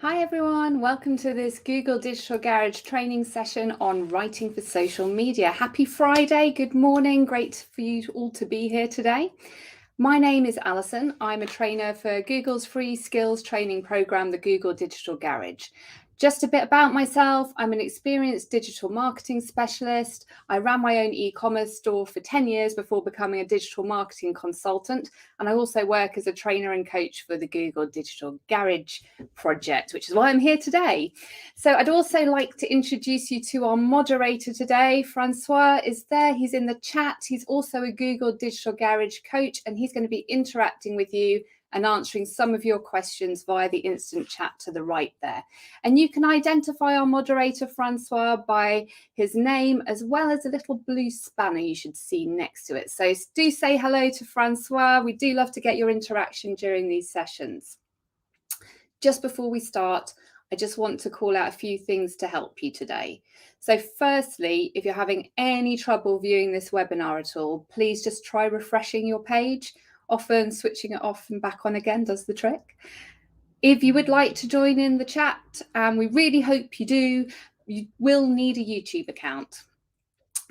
Hi everyone, welcome to this Google Digital Garage training session on writing for social media. Happy Friday, good morning, great for you all to be here today. My name is Alison. I'm a trainer for Google's free skills training program, the Google Digital Garage. Just a bit about myself. I'm an experienced digital marketing specialist. I ran my own e-commerce store for 10 years before becoming a digital marketing consultant. And I also work as a trainer and coach for the Google Digital Garage project, which is why I'm here today. So I'd also like to introduce you to our moderator today. Francois is there. He's in the chat. He's also a Google Digital Garage coach, and he's going to be interacting with you and answering some of your questions via the instant chat to the right there. And you can identify our moderator, Francois, by his name, as well as a little blue spanner you should see next to it. So do say hello to Francois. We do love to get your interaction during these sessions. Just before we start, I just want to call out a few things to help you today. So firstly, if you're having any trouble viewing this webinar at all, please just try refreshing your page. Often switching it off and back on again does the trick. If you would like to join in the chat, and we really hope you do, you will need a YouTube account.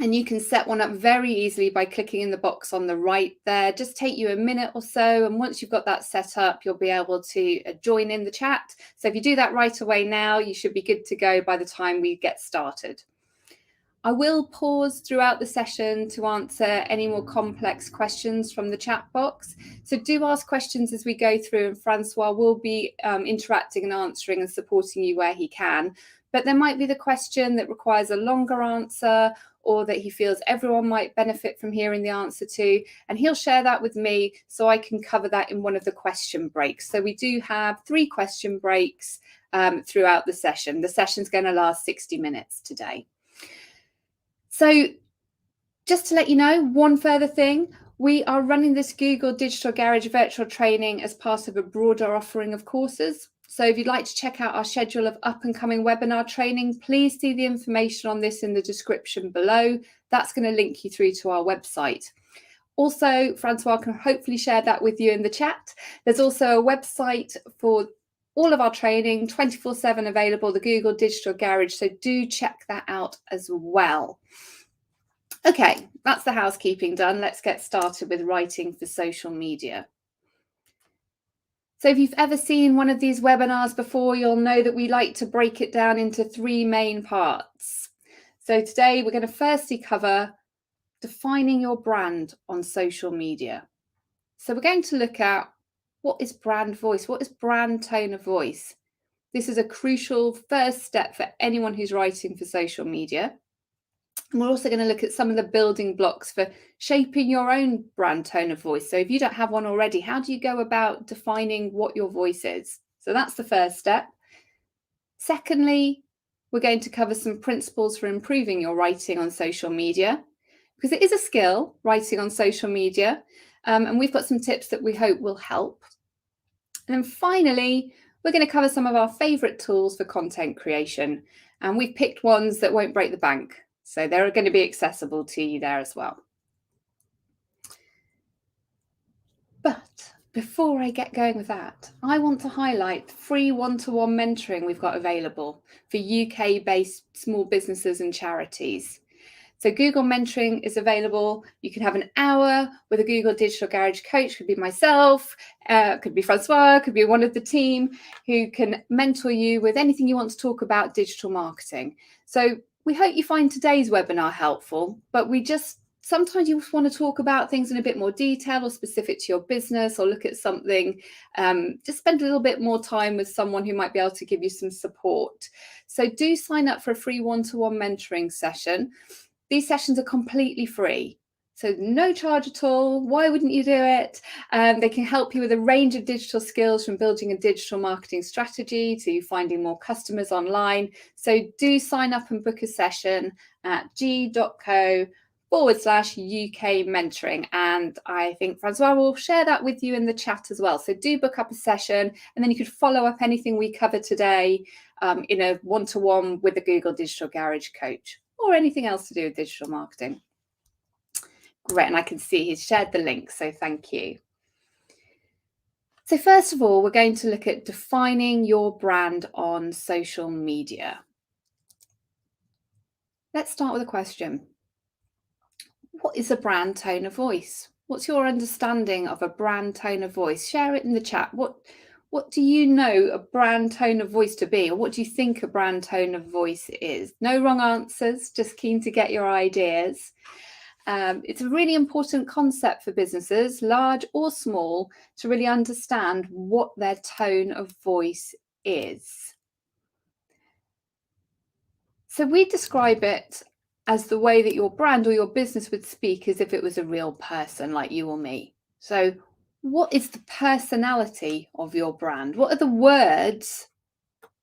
And you can set one up very easily by clicking in the box on the right there. Just take you a minute or so. And once you've got that set up, you'll be able to join in the chat. So if you do that right away now, you should be good to go by the time we get started. I will pause throughout the session to answer any more complex questions from the chat box. So do ask questions as we go through, and Francois will be interacting and answering and supporting you where he can. But there might be the question that requires a longer answer, or that he feels everyone might benefit from hearing the answer to, and he'll share that with me so I can cover that in one of the question breaks. So we do have 3 question breaks throughout the session. The session's going to last 60 minutes today. So just to let you know, one further thing, we are running this Google Digital Garage virtual training as part of a broader offering of courses. So if you'd like to check out our schedule of up and coming webinar training, please see the information on this in the description below. That's going to link you through to our website. Also, Francois can hopefully share that with you in the chat. There's also a website for all of our training, 24/7 available, the Google Digital Garage. So do check that out as well. Okay, that's the housekeeping done. Let's get started with writing for social media. So if you've ever seen one of these webinars before, you'll know that we like to break it down into 3 main parts. So today we're going to firstly cover defining your brand on social media. So we're going to look at what is brand voice? What is brand tone of voice? This is a crucial first step for anyone who's writing for social media. And we're also going to look at some of the building blocks for shaping your own brand tone of voice. So if you don't have one already, how do you go about defining what your voice is? So that's the first step. Secondly, we're going to cover some principles for improving your writing on social media, because it is a skill, writing on social media. And we've got some tips that we hope will help. And then finally, we're going to cover some of our favorite tools for content creation. And we've picked ones that won't break the bank. So they're going to be accessible to you there as well. But before I get going with that, I want to highlight the free one-to-one mentoring we've got available for UK-based small businesses and charities. So Google Mentoring is available. You can have an hour with a Google Digital Garage coach. Could be myself, could be Francois, could be one of the team who can mentor you with anything you want to talk about digital marketing. So we hope you find today's webinar helpful, but sometimes you want to talk about things in a bit more detail or specific to your business, or look at something, just spend a little bit more time with someone who might be able to give you some support. So do sign up for a free one-to-one mentoring session. These sessions are completely free, so no charge at all. Why wouldn't you do it? They can help you with a range of digital skills, from building a digital marketing strategy to finding more customers online. So do sign up and book a session at g.co/UK mentoring. And I think Francois will share that with you in the chat as well. So do book up a session, and then you could follow up anything we cover today in a one-to-one with the Google Digital Garage coach, or anything else to do with digital marketing. Great, and I can see he's shared the link, so thank you. So first of all, we're going to look at defining your brand on social media. Let's start with a question. What is a brand tone of voice? What's your understanding of a brand tone of voice? Share it in the chat. What do you know a brand tone of voice to be, or what do you think a brand tone of voice is? No wrong answers, just keen to get your ideas. It's a really important concept for businesses, large or small, to really understand what their tone of voice is. So we describe it as the way that your brand or your business would speak as if it was a real person like you or me. So what is the personality of your brand? What are the words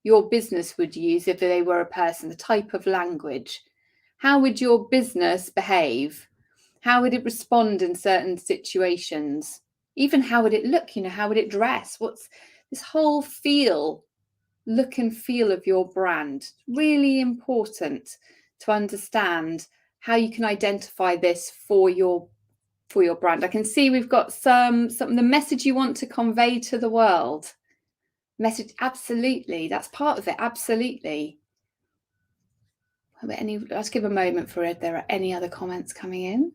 your business would use if they were a person, the type of language? How would your business behave? How would it respond in certain situations? Even how would it look? How would it dress? What's this whole look and feel of your brand? Really important to understand how you can identify this for your brand. I can see we've got some the message you want to convey to the world. Message, absolutely, that's part of it, absolutely. Let's give a moment for if there are any other comments coming in.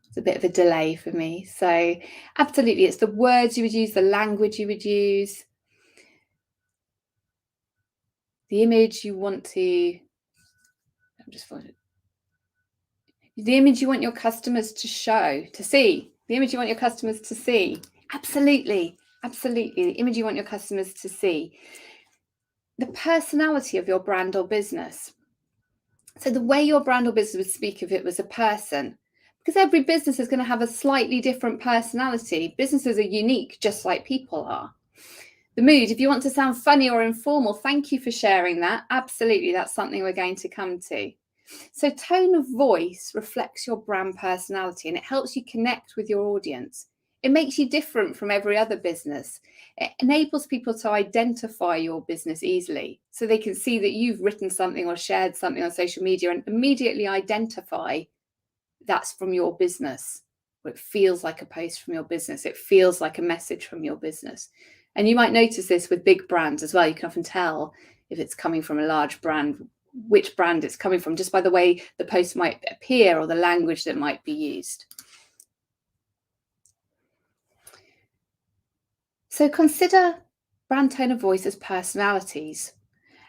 It's a bit of a delay for me. So absolutely, it's the words you would use, the language you would use, the image you want to, the image you want your customers to show, to see, the image you want your customers to see. Absolutely, absolutely, the image you want your customers to see. The personality of your brand or business. So the way your brand or business would speak if it was a person, because every business is going to have a slightly different personality. Businesses are unique, just like people are. The mood, if you want to sound funny or informal, thank you for sharing that. Absolutely, that's something we're going to come to. So tone of voice reflects your brand personality and it helps you connect with your audience. It makes you different from every other business. It enables people to identify your business easily so they can see that you've written something or shared something on social media and immediately identify that's from your business. It feels like a post from your business. It feels like a message from your business. And you might notice this with big brands as well. You can often tell if it's coming from a large brand, which brand it's coming from, just by the way the post might appear or the language that might be used. So consider brand tone of voice as personalities.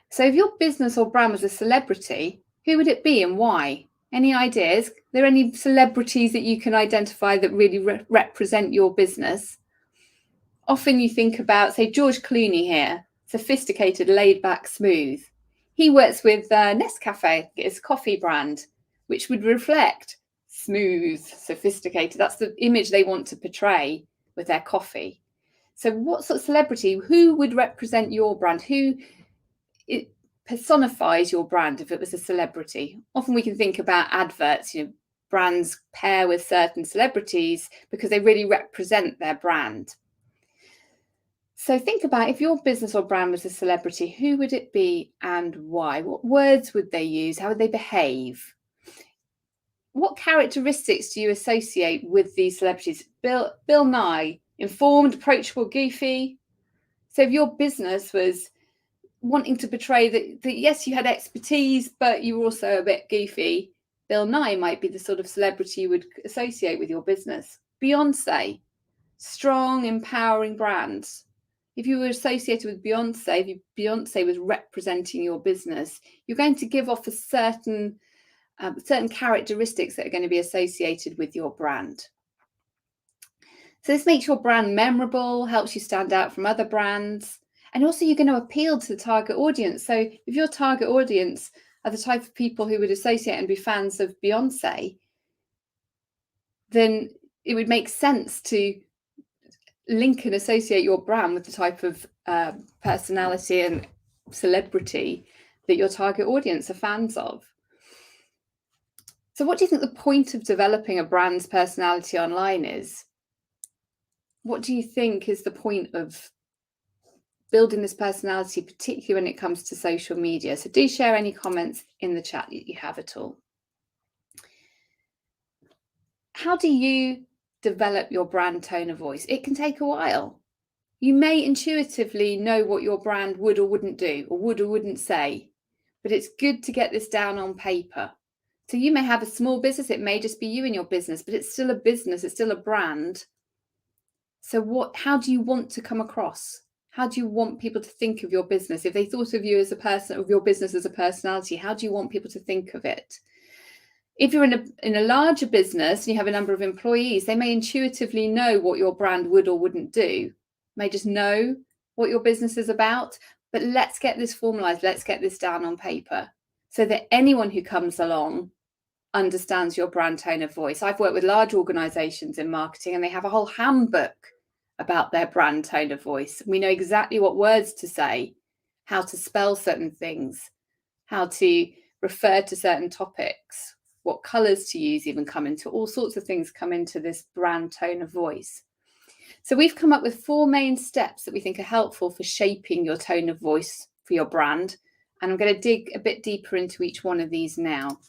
So if your business or brand was a celebrity, who would it be and why? Any ideas? Are there any celebrities that you can identify that really represent your business? Often you think about, say, George Clooney here, sophisticated, laid back, smooth. He works with Nescafe, his coffee brand, which would reflect smooth, sophisticated. That's the image they want to portray with their coffee. So what sort of celebrity, who would represent your brand? Who it personifies your brand if it was a celebrity? Often we can think about adverts, brands pair with certain celebrities because they really represent their brand. So think about if your business or brand was a celebrity, who would it be and why? What words would they use? How would they behave? What characteristics do you associate with these celebrities? Bill Nye, informed, approachable, goofy. So if your business was wanting to portray that yes, you had expertise, but you were also a bit goofy, Bill Nye might be the sort of celebrity you would associate with your business. Beyonce, strong, empowering brands. If you were associated with Beyonce, if Beyonce was representing your business, you're going to give off a certain characteristics that are going to be associated with your brand. So this makes your brand memorable, helps you stand out from other brands, and also you're going to appeal to the target audience. So if your target audience are the type of people who would associate and be fans of Beyonce, then it would make sense to link and associate your brand with the type of personality and celebrity that your target audience are fans of. So what do you think the point of developing a brand's personality online is? What do you think is the point of building this personality, particularly when it comes to social media? So do share any comments in the chat that you have at all. How do you develop your brand tone of voice? It can take a while. You may intuitively know what your brand would or wouldn't do, or would or wouldn't say, but it's good to get this down on paper. So you may have a small business, it may just be you and your business, but it's still a business, it's still a brand. So how do you want to come across? How do you want people to think of your business? If they thought of you as a person, of your business as a personality, how do you want people to think of it? If you're in a larger business and you have a number of employees, they may intuitively know what your brand would or wouldn't do, may just know what your business is about. But let's get this formalized, let's get this down on paper so that anyone who comes along understands your brand tone of voice. I've worked with large organizations in marketing and they have a whole handbook about their brand tone of voice. We know exactly what words to say, how to spell certain things, how to refer to certain topics, what colors to use, even come into all sorts of things come into this brand tone of voice. So we've come up with 4 main steps that we think are helpful for shaping your tone of voice for your brand. And I'm going to dig a bit deeper into each one of these now.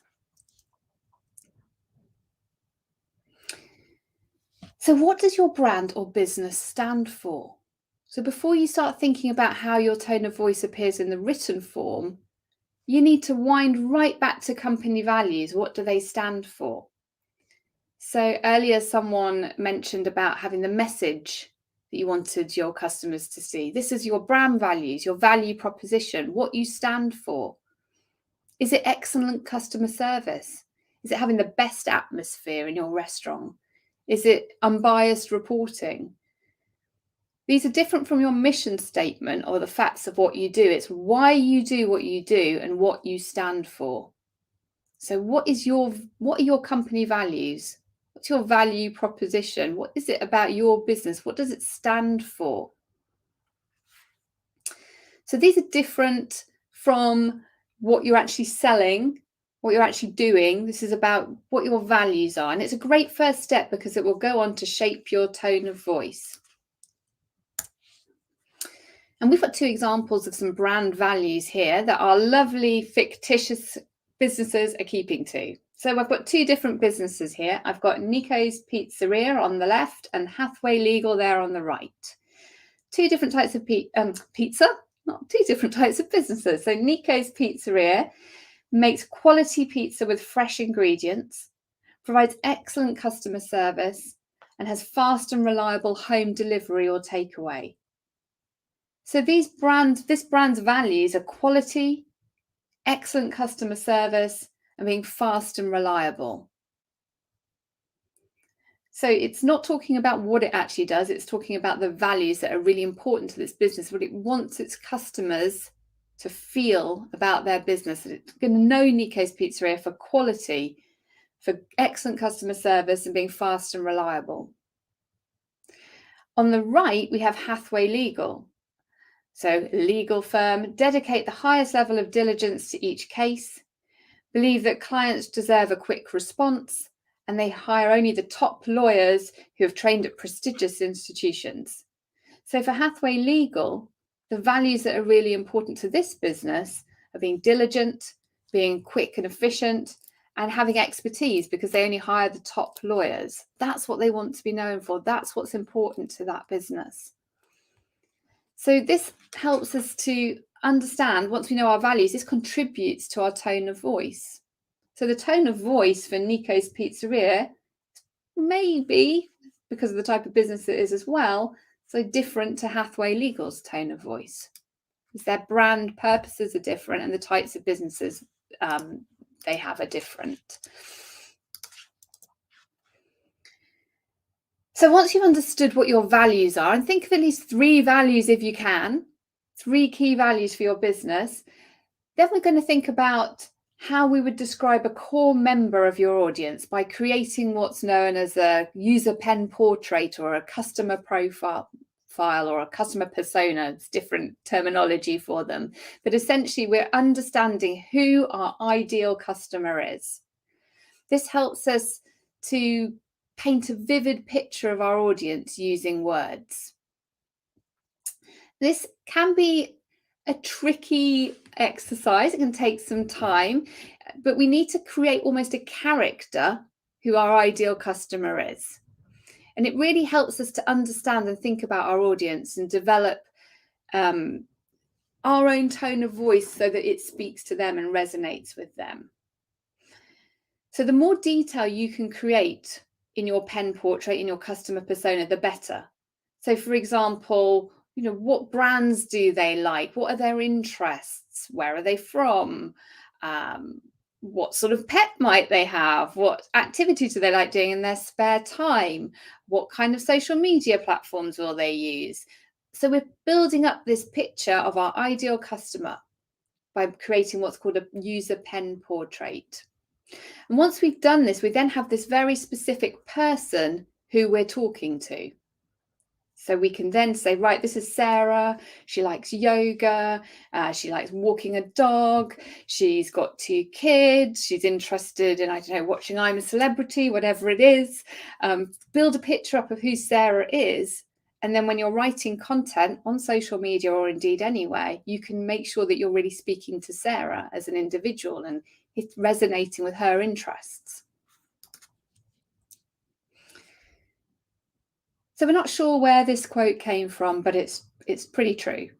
So what does your brand or business stand for? So before you start thinking about how your tone of voice appears in the written form, you need to wind right back to company values. What do they stand for? So earlier someone mentioned about having the message that you wanted your customers to see. This is your brand values, your value proposition, what you stand for. Is it excellent customer service? Is it having the best atmosphere in your restaurant? Is it unbiased reporting? These are different from your mission statement or the facts of what you do. It's why you do what you do and what you stand for. So what are your company values? What's your value proposition? What is it about your business? What does it stand for? So these are different from what you're actually selling, what you're actually doing. This is about what your values are. And it's a great first step because it will go on to shape your tone of voice. And we've got 2 examples of some brand values here that our lovely fictitious businesses are keeping to. So I've got 2 different businesses here. I've got Nico's Pizzeria on the left and Hathway Legal there on the right. 2 different types of pizza, not 2 different types of businesses. So Nico's Pizzeria makes quality pizza with fresh ingredients, provides excellent customer service, and has fast and reliable home delivery or takeaway. So this brand's values are quality, excellent customer service, and being fast and reliable. So it's not talking about what it actually does, it's talking about the values that are really important to this business, what it wants its customers to feel about their business. It's going to know Nico's Pizzeria for quality, for excellent customer service, and being fast and reliable. On the right, we have Hathway Legal. So legal firm, dedicate the highest level of diligence to each case, believe that clients deserve a quick response, and they hire only the top lawyers who have trained at prestigious institutions. So for Hathway Legal, the values that are really important to this business are being diligent, being quick and efficient, and having expertise because they only hire the top lawyers. That's what they want to be known for. That's what's important to that business. So this helps us to understand, once we know our values, this contributes to our tone of voice. So the tone of voice for Nico's Pizzeria may be, because of the type of business it is as well, so different to Hathway Legal's tone of voice. Because their brand purposes are different and the types of businesses they have are different. So once you've understood what your values are, and think of at least 3 values if you can, 3 key values for your business, then we're going to think about how we would describe a core member of your audience by creating what's known as a user pen portrait or a customer profile or a customer persona. It's different terminology for them. But essentially, we're understanding who our ideal customer is. This helps us to paint a vivid picture of our audience using words. This can be a tricky exercise. It can take some time, but we need to create almost a character who our ideal customer is. And it really helps us to understand and think about our audience and develop our own tone of voice so that it speaks to them and resonates with them. So the more detail you can create in your pen portrait, in your customer persona, the better. So for example, what brands do they like? What are their interests? Where are they from? What sort of pet might they have? What activities do they like doing in their spare time? What kind of social media platforms will they use? So we're building up this picture of our ideal customer by creating what's called a user pen portrait. And once we've done this, we then have this very specific person who we're talking to. So we can then say, right, this is Sarah. She likes yoga. She likes walking a dog. She's got 2 kids. She's interested in, I don't know, watching I'm a Celebrity, whatever it is. Build a picture up of who Sarah is. And then when you're writing content on social media, or indeed anyway, you can make sure that you're really speaking to Sarah as an individual and it's resonating with her interests. So we're not sure where this quote came from, but it's pretty true.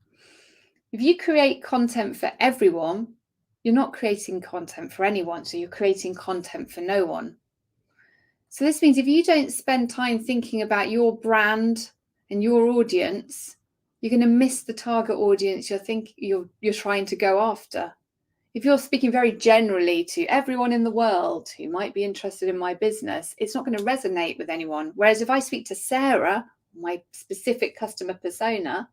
If you create content for everyone, you're not creating content for anyone, so you're creating content for no one. So this means if you don't spend time thinking about your brand and your audience, you're going to miss the target audience you're trying to go after. If you're speaking very generally to everyone in the world who might be interested in my business, it's not going to resonate with anyone. Whereas if I speak to Sarah, my specific customer persona,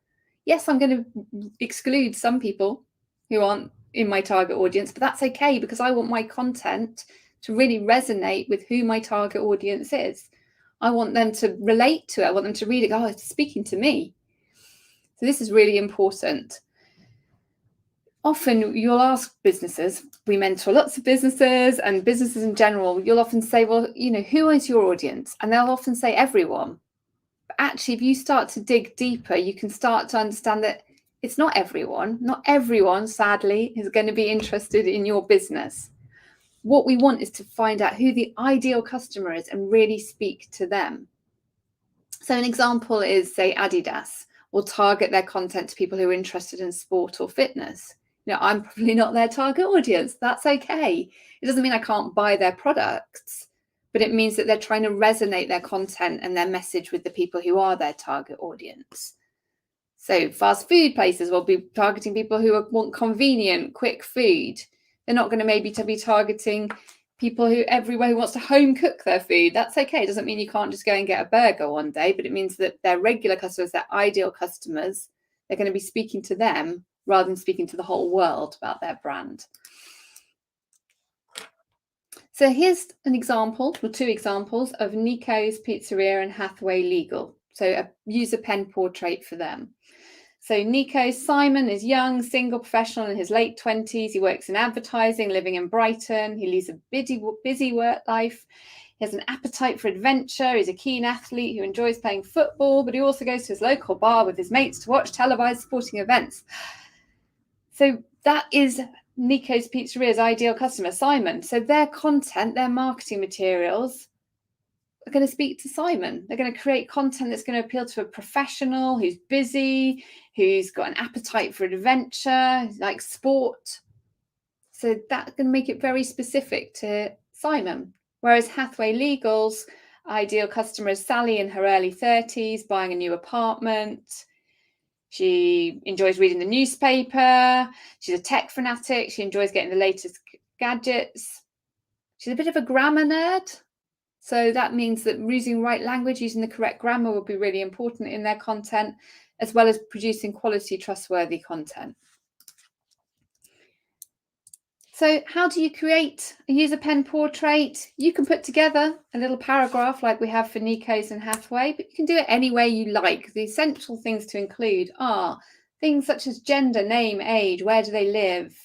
yes, I'm going to exclude some people who aren't in my target audience, but that's okay because I want my content to really resonate with who my target audience is. I want them to relate to it. I want them to read it, go, oh, it's speaking to me. So this is really important. Often you'll ask businesses, we mentor lots of businesses and businesses in general, you'll often say, well, who is your audience? And they'll often say everyone. But actually, if you start to dig deeper, you can start to understand that it's not everyone. Not everyone, sadly, is going to be interested in your business. What we want is to find out who the ideal customer is and really speak to them. So an example is, say, Adidas will target their content to people who are interested in sport or fitness. I'm probably not their target audience. That's okay. It doesn't mean I can't buy their products, but it means that they're trying to resonate their content and their message with the people who are their target audience. So fast food places will be targeting people who want convenient, quick food. They're not going to maybe be targeting people who wants to home cook their food. That's okay. It doesn't mean you can't just go and get a burger one day, but it means that their regular customers, their ideal customers, they're going to be speaking to them rather than speaking to the whole world about their brand. So here's an example, or 2 examples of Nico's Pizzeria and Hathaway Legal. So a user pen portrait for them. So Nico Simon is young, single professional in his late 20s. He works in advertising, living in Brighton. He leads a busy work life. He has an appetite for adventure. He's a keen athlete who enjoys playing football, but he also goes to his local bar with his mates to watch televised sporting events. So that is Nico's Pizzeria's ideal customer, Simon. So their content, their marketing materials are going to speak to Simon. They're going to create content that's going to appeal to a professional who's busy, who's got an appetite for adventure, likes sport. So that's going to make it very specific to Simon. Whereas Hathaway Legal's ideal customer is Sally in her early 30s, buying a new apartment. She enjoys reading the newspaper. She's a tech fanatic. She enjoys getting the latest gadgets. She's a bit of a grammar nerd. So that means that using right language, using the correct grammar will be really important in their content, as well as producing quality, trustworthy content. So how do you create a user pen portrait? You can put together a little paragraph like we have for Nico's and Hathaway, but you can do it any way you like. The essential things to include are things such as gender, name, age, where do they live,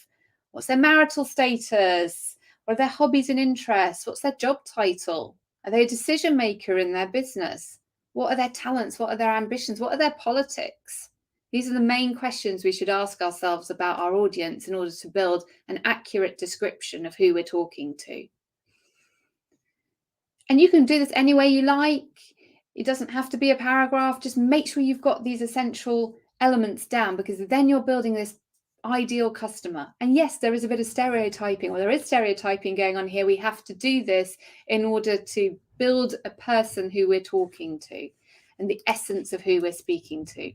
what's their marital status, what are their hobbies and interests, what's their job title, are they a decision maker in their business, what are their talents, what are their ambitions, what are their politics? These are the main questions we should ask ourselves about our audience in order to build an accurate description of who we're talking to. And you can do this any way you like. It doesn't have to be a paragraph. Just make sure you've got these essential elements down, because then you're building this ideal customer. And yes, there is a bit of stereotyping, or there is stereotyping going on here. We have to do this in order to build a person who we're talking to and the essence of who we're speaking to.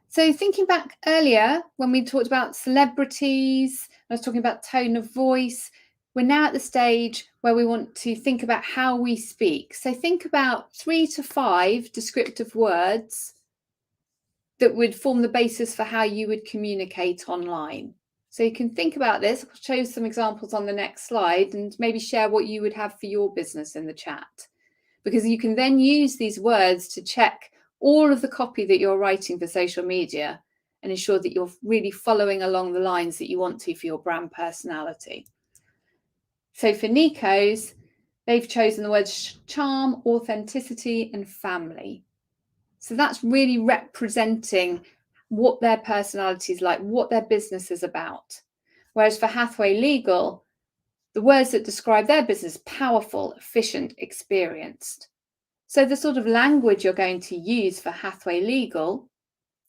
So thinking back earlier, when we talked about celebrities, I was talking about tone of voice. We're now at the stage where we want to think about how we speak. So think about 3 to 5 descriptive words that would form the basis for how you would communicate online. So you can think about this. I'll show you some examples on the next slide and maybe share what you would have for your business in the chat, because you can then use these words to check all of the copy that you're writing for social media and ensure that you're really following along the lines that you want to for your brand personality. So for Nico's, they've chosen the words charm, authenticity, and family. So that's really representing what their personality is like, what their business is about. Whereas for Hathaway Legal, the words that describe their business: powerful, efficient, experienced. So the sort of language you're going to use for Hathaway Legal,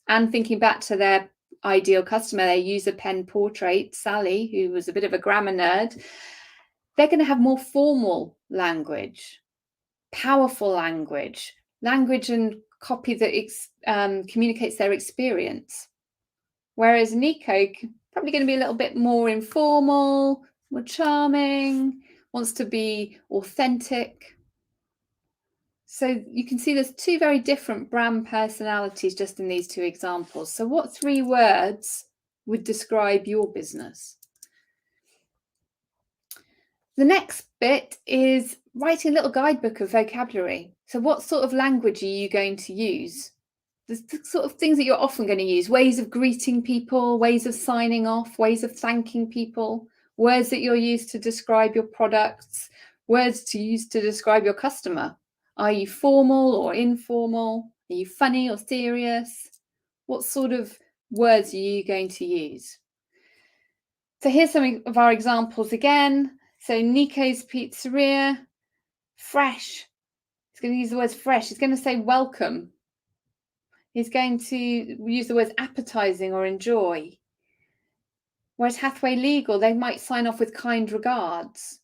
and thinking back to their ideal customer, their user pen portrait, Sally, who was a bit of a grammar nerd, they're going to have more formal language, powerful language, language and copy that communicates their experience. Whereas Nico, probably going to be a little bit more informal, more charming, wants to be authentic. So you can see there's 2 very different brand personalities just in these 2 examples. So what 3 words would describe your business? The next bit is writing a little guidebook of vocabulary. So what sort of language are you going to use? The sort of things that you're often going to use: ways of greeting people, ways of signing off, ways of thanking people, words that you'll use to describe your products, words to use to describe your customer. Are you formal or informal? Are you funny or serious? What sort of words are you going to use? So here's some of our examples again. So Nico's Pizzeria, fresh. He's going to use the words fresh. He's going to say welcome. He's going to use the words appetizing or enjoy. Whereas Hathaway Legal, they might sign off with kind regards.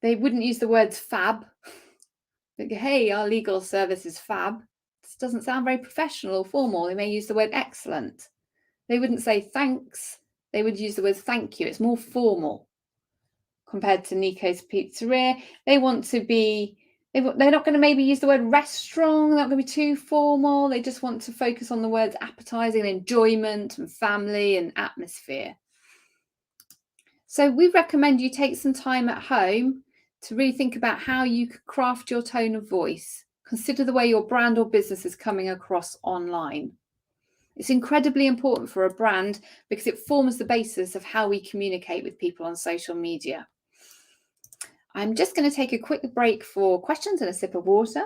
They wouldn't use the words fab. Like, hey, our legal service is fab. This doesn't sound very professional or formal. They may use the word excellent. They wouldn't say thanks. They would use the word thank you. It's more formal compared to Nico's Pizzeria. They want to be, they're not going to maybe use the word restaurant. They're not going to be too formal. They just want to focus on the words appetizing, enjoyment, and family and atmosphere. So we recommend you take some time at home to really think about how you could craft your tone of voice. Consider the way your brand or business is coming across online. It's incredibly important for a brand because it forms the basis of how we communicate with people on social media. I'm just going to take a quick break for questions and a sip of water.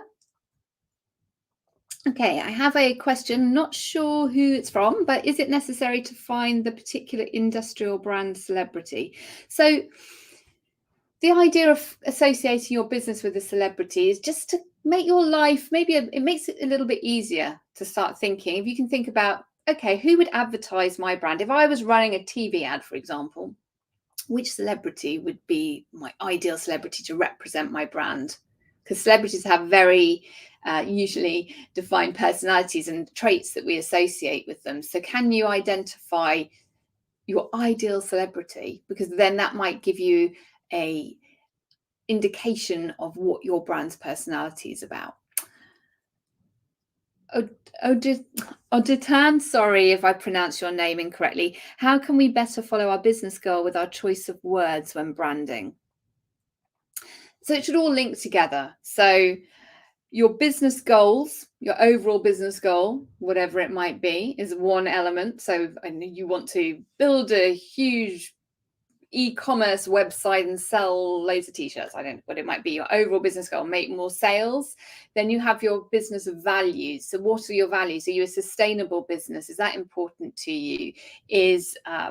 Okay, I have a question, not sure who it's from, but is it necessary to find the particular industrial brand celebrity? So the idea of associating your business with a celebrity is just to make your life, maybe it makes it a little bit easier to start thinking. If you can think about, okay, who would advertise my brand? If I was running a TV ad, for example, which celebrity would be my ideal celebrity to represent my brand? Because celebrities have very usually defined personalities and traits that we associate with them. So can you identify your ideal celebrity? Because then that might give you a indication of what your brand's personality is about. Oditan, sorry if I pronounce your name incorrectly. How can we better follow our business goal with our choice of words when branding? So it should all link together. So your business goals, your overall business goal, whatever it might be, is one element. So you want to build a huge e-commerce website and sell loads of t-shirts. I don't know what it might be. Your overall business goal: make more sales. Then you have your business values. So what are your values? Are you a sustainable business? Is that important to you? Is I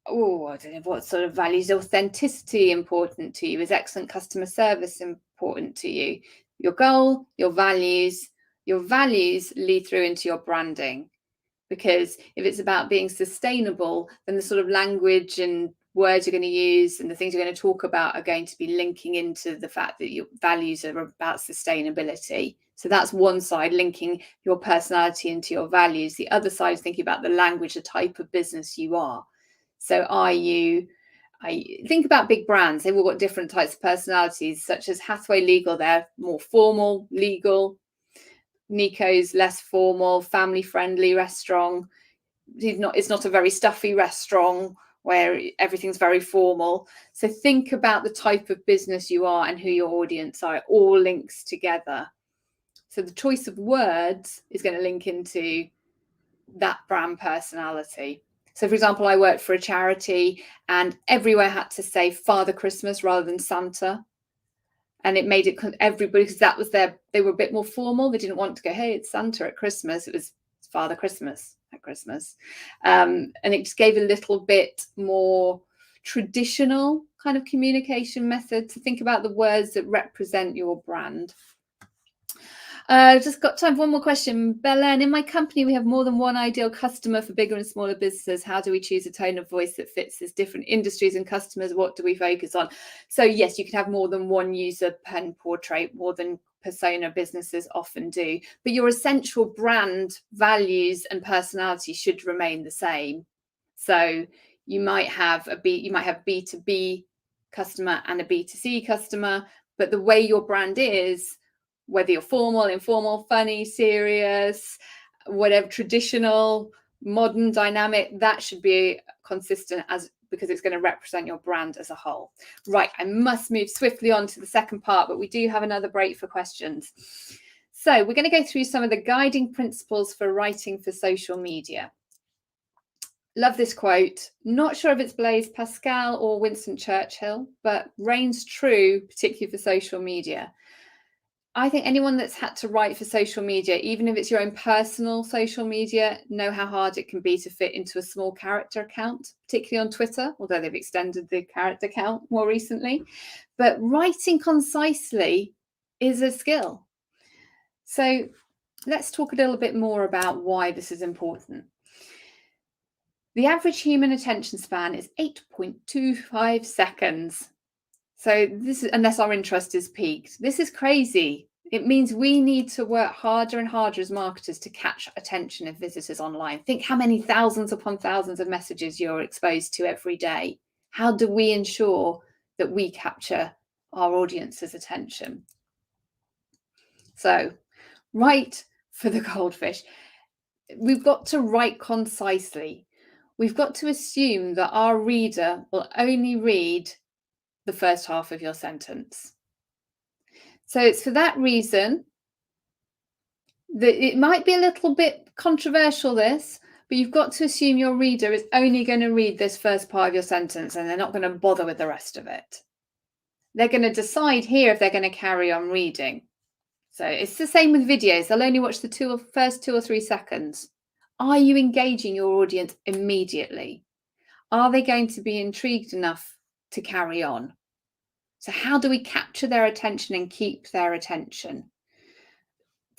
don't know what sort of values. Authenticity important to you? Is excellent customer service important to you. Your goal, your values lead through into your branding. Because if it's about being sustainable, then the sort of language and words you're going to use and the things you're going to talk about are going to be linking into the fact that your values are about sustainability. So that's one side, linking your personality into your values. The other side is thinking about the language, the type of business you are. So I think about big brands. They've all got different types of personalities, such as Hathaway Legal. They're more formal, legal. Nico's less formal, family friendly restaurant. It's not a very stuffy restaurant where everything's very formal. So think about the type of business you are and who your audience are. It all links together. So the choice of words is going to link into that brand personality. So for example, I worked for a charity and everywhere had to say Father Christmas rather than Santa. And it made it everybody, because that was they were a bit more formal. They didn't want to go, hey, it's Santa at Christmas. It was Father Christmas at Christmas. And it just gave a little bit more traditional kind of communication method to think about the words that represent your brand. Just got time for one more question. Belen, in my company, we have more than one ideal customer for bigger and smaller businesses. How do we choose a tone of voice that fits these different industries and customers? What do we focus on? So yes, you can have more than one user pen portrait, more than persona businesses often do, but your essential brand values and personality should remain the same. So you might have B2B customer and a B2C customer, but the way your brand is, whether you're formal, informal, funny, serious, whatever, traditional, modern, dynamic, that should be consistent because it's going to represent your brand as a whole. Right, I must move swiftly on to the second part, but we do have another break for questions. So we're going to go through some of the guiding principles for writing for social media. Love this quote. Not sure if it's Blaise Pascal or Winston Churchill, but reigns true, particularly for social media. I think anyone that's had to write for social media, even if it's your own personal social media, know how hard it can be to fit into a small character account, particularly on Twitter, although they've extended the character count more recently. But writing concisely is a skill. So let's talk a little bit more about why this is important. The average human attention span is 8.25 seconds. So this is, unless our interest is peaked. This is crazy. It means we need to work harder and harder as marketers to catch attention of visitors online. Think how many thousands upon thousands of messages you're exposed to every day. How do we ensure that we capture our audience's attention? So write for the goldfish. We've got to write concisely. We've got to assume that our reader will only read the first half of your sentence. So it's for that reason that it might be a little bit controversial, this, but you've got to assume your reader is only going to read this first part of your sentence and they're not going to bother with the rest of it. They're going to decide here if they're going to carry on reading. So it's the same with videos. They'll only watch the first 2 or 3 seconds. Are you engaging your audience immediately? Are they going to be intrigued enough to carry on? So how do we capture their attention and keep their attention?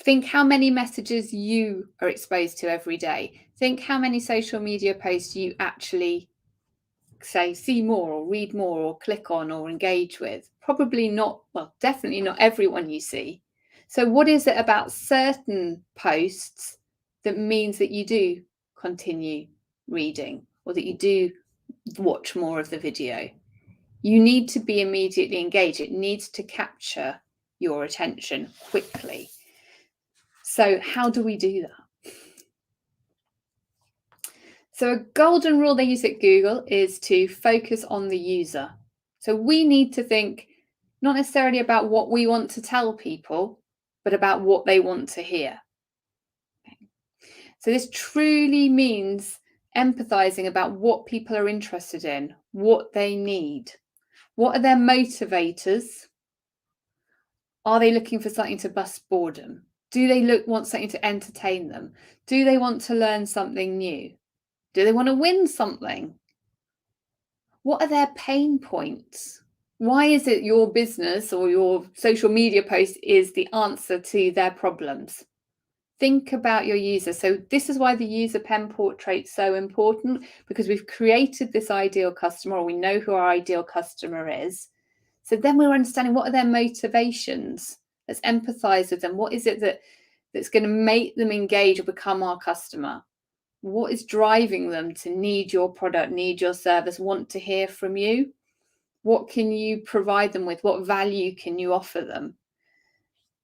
Think how many messages you are exposed to every day. Think how many social media posts you actually say see more or read more or click on or engage with. Probably not, well, definitely not everyone you see. So what is it about certain posts that means that you do continue reading or that you do watch more of the video? You need to be immediately engaged. It needs to capture your attention quickly. So how do we do that? So a golden rule they use at Google is to focus on the user. So we need to think not necessarily about what we want to tell people, but about what they want to hear. So this truly means empathizing about what people are interested in, what they need. What are their motivators? Are they looking for something to bust boredom? Do they want something to entertain them? Do they want to learn something new? Do they want to win something? What are their pain points? Why is it your business or your social media post is the answer to their problems? Think about your user. So this is why the user pen portrait is so important, because we've created this ideal customer, or we know who our ideal customer is. So then we're understanding what are their motivations. Let's empathize with them. What is it that's going to make them engage or become our customer? What is driving them to need your product, need your service, want to hear from you? What can you provide them with? What value can you offer them?